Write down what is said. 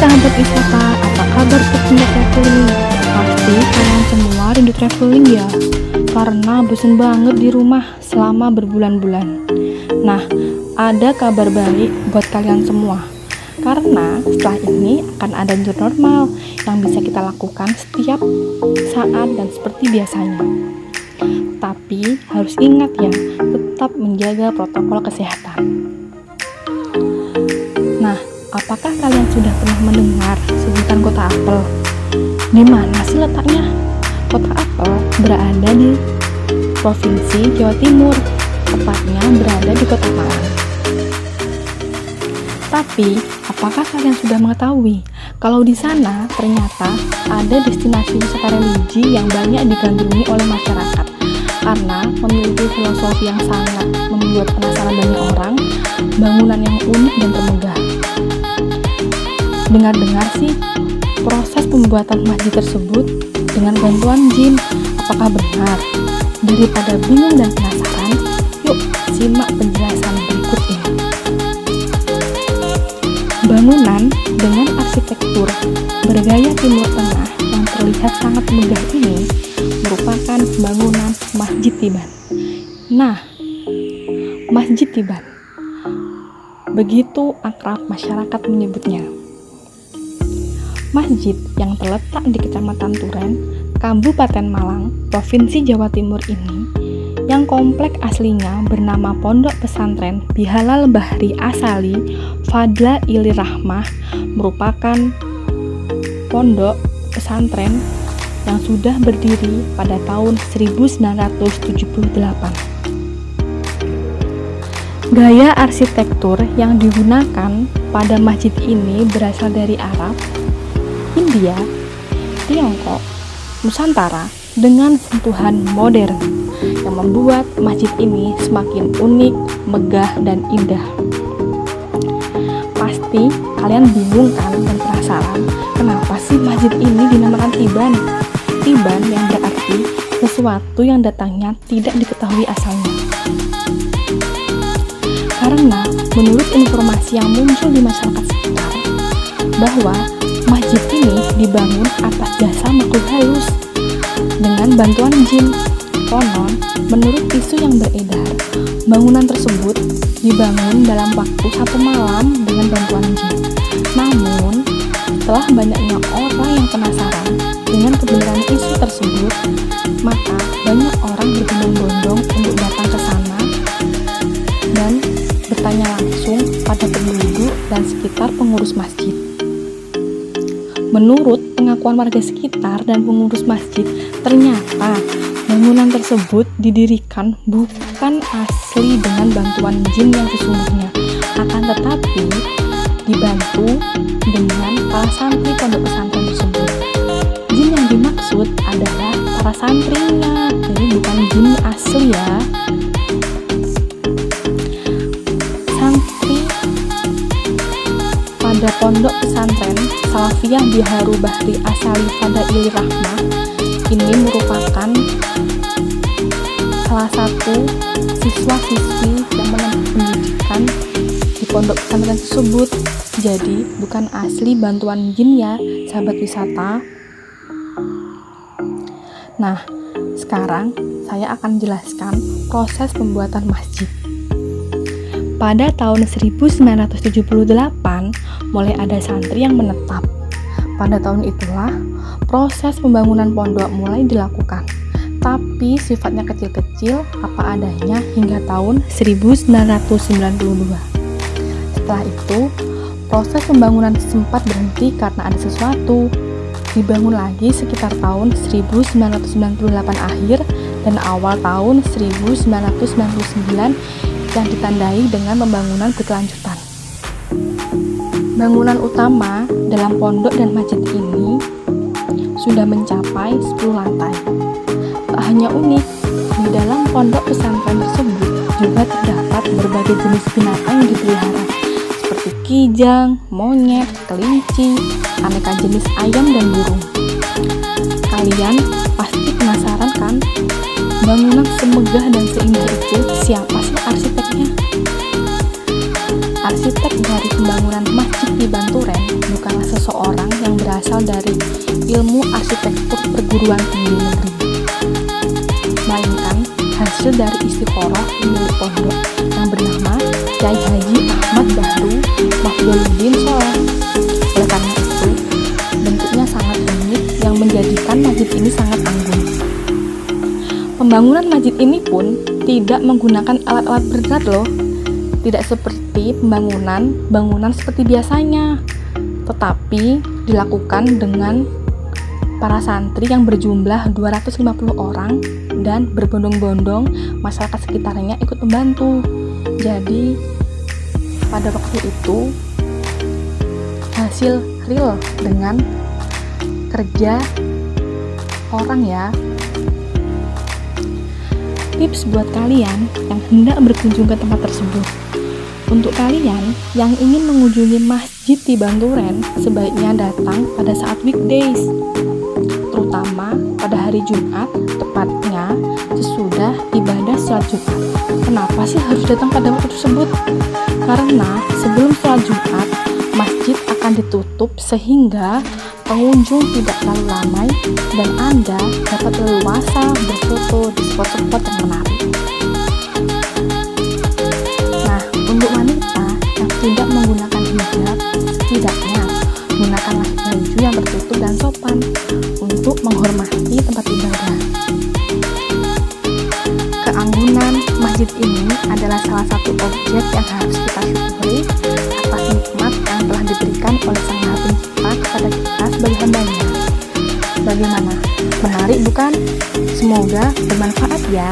sahabat wisata, apa kabar pecinta traveling? Pasti kalian semua rindu traveling ya, karena bosan banget di rumah selama berbulan-bulan. Nah, ada kabar baik buat kalian semua, karena setelah ini akan ada new normal yang bisa kita lakukan setiap saat dan seperti biasanya. Tapi harus ingat ya, tetap menjaga protokol kesehatan. Nah, apakah kalian sudah pernah mendengar sebutan kota apel? Di mana sih letaknya? Kota apel berada di Provinsi Jawa Timur, tepatnya berada di Kota Malang. Tapi, apakah kalian sudah mengetahui kalau di sana ternyata ada destinasi wisata religi yang banyak digandrungi oleh masyarakat karena memiliki filosofi yang sangat membuat penasaran banyak orang, bangunan yang unik dan termegah. Dengar-dengar sih, proses pembuatan masjid tersebut dengan bantuan jin. Apakah benar? Daripada bingung dan penasaran, yuk simak penjelasan berikut ini. Bangunan dengan arsitektur bergaya Timur Tengah yang terlihat sangat megah ini merupakan bangunan Masjid Tiban. Nah, Masjid Tiban, begitu akrab masyarakat menyebutnya. Masjid yang terletak di Kecamatan Turen, Kabupaten Malang, Provinsi Jawa Timur ini, yang komplek aslinya bernama Pondok Pesantren Bihalal Bahri Asali Fadla Ili Rahmah, merupakan pondok pesantren yang sudah berdiri pada tahun 1978. Gaya arsitektur yang digunakan pada masjid ini berasal dari Arab, India, Tiongkok, Nusantara dengan sentuhan modern yang membuat masjid ini semakin unik, megah, dan indah. Pasti kalian bingung kan dan penasaran kenapa sih masjid ini dinamakan Tiban? Tiban yang berarti sesuatu yang datangnya tidak diketahui asalnya. Karena menurut informasi yang muncul di masyarakat sekitar, bahwa masjid ini dibangun atas jasa makhluk halus dengan bantuan jin. Konon, menurut isu yang beredar, bangunan tersebut dibangun dalam waktu 1 malam dengan bantuan jin. Namun, setelah banyaknya orang yang penasaran dengan kebenaran isu tersebut, maka banyak orang berbondong-bondong untuk datang ke sana dan bertanya langsung pada penduduk dan sekitar pengurus masjid. Menurut pengakuan warga sekitar dan pengurus masjid, ternyata bangunan tersebut didirikan bukan asli dengan bantuan jin yang sesungguhnya, akan tetapi dibantu dengan para santri pondok pesantren tersebut. Jin yang dimaksud adalah para santrinya, jadi bukan jin asli ya. Santri pada pondok pesantren Salafiyah Biharu Bahri Asali Fadla Ili Rahmah ini merupakan salah satu siswa-siswi yang menempuh pendidikan di pondok pesantren tersebut. Jadi bukan asli bantuan jin ya, sahabat wisata. Nah, sekarang saya akan jelaskan proses pembuatan masjid. Pada tahun 1978, mulai ada santri yang menetap. Pada tahun itulah proses pembangunan pondok mulai dilakukan, tapi sifatnya kecil-kecil apa adanya hingga tahun 1992. Setelah itu, proses pembangunan sempat berhenti karena ada sesuatu. Dibangun lagi sekitar tahun 1998 akhir dan awal tahun 1999 yang ditandai dengan pembangunan berkelanjutan. Bangunan utama dalam pondok dan masjid ini sudah mencapai 10 lantai. Tak hanya unik, di dalam pondok pesantren tersebut juga terdapat berbagai jenis binatang yang dipelihara, seperti kijang, monyet, kelinci, aneka jenis ayam dan burung. Kalian pasti penasaran kan? Bangunan semegah dan seindah itu siapa sih arsiteknya? arsitek dari pembangunan masjid di Banturen bukanlah seseorang yang berasal dari ilmu arsitektur perguruan tinggi negeri, melainkan hasil dari istikharah milik pondok yang bernama Kyai Haji Ahmad Bahru Mafduluddin Soleh. Oleh karena itu, bentuknya sangat unik yang menjadikan masjid ini sangat anggun. Pembangunan masjid ini pun tidak menggunakan alat-alat berat loh. Tidak seperti bangunan seperti biasanya, tetapi dilakukan dengan para santri yang berjumlah 250 orang dan berbondong-bondong masyarakat sekitarnya ikut membantu. Jadi pada waktu itu hasil real dengan kerja orang ya. Tips buat kalian yang hendak berkunjung ke tempat tersebut. Untuk kalian yang ingin mengunjungi masjid di Banturen, sebaiknya datang pada saat weekdays, terutama pada hari Jumat, tepatnya sesudah ibadah sholat Jumat. Kenapa sih harus datang pada waktu tersebut? Karena sebelum sholat Jumat, masjid akan ditutup sehingga pengunjung tidak terlalu ramai dan Anda dapat leluasa berfoto di spot-spot yang menarik. Nah, untuk wanita yang tidak menggunakan hijab, setidaknya gunakanlah baju yang tertutup dan sopan untuk menghormati tempat ibadah. Keanggunan masjid ini adalah salah satu objek yang harus kita syukuri atas nikmat yang telah diberikan oleh Sang Maha Pencipta kepada kita sebagai hambanya. Bagaimana? Menarik bukan? Semoga bermanfaat ya.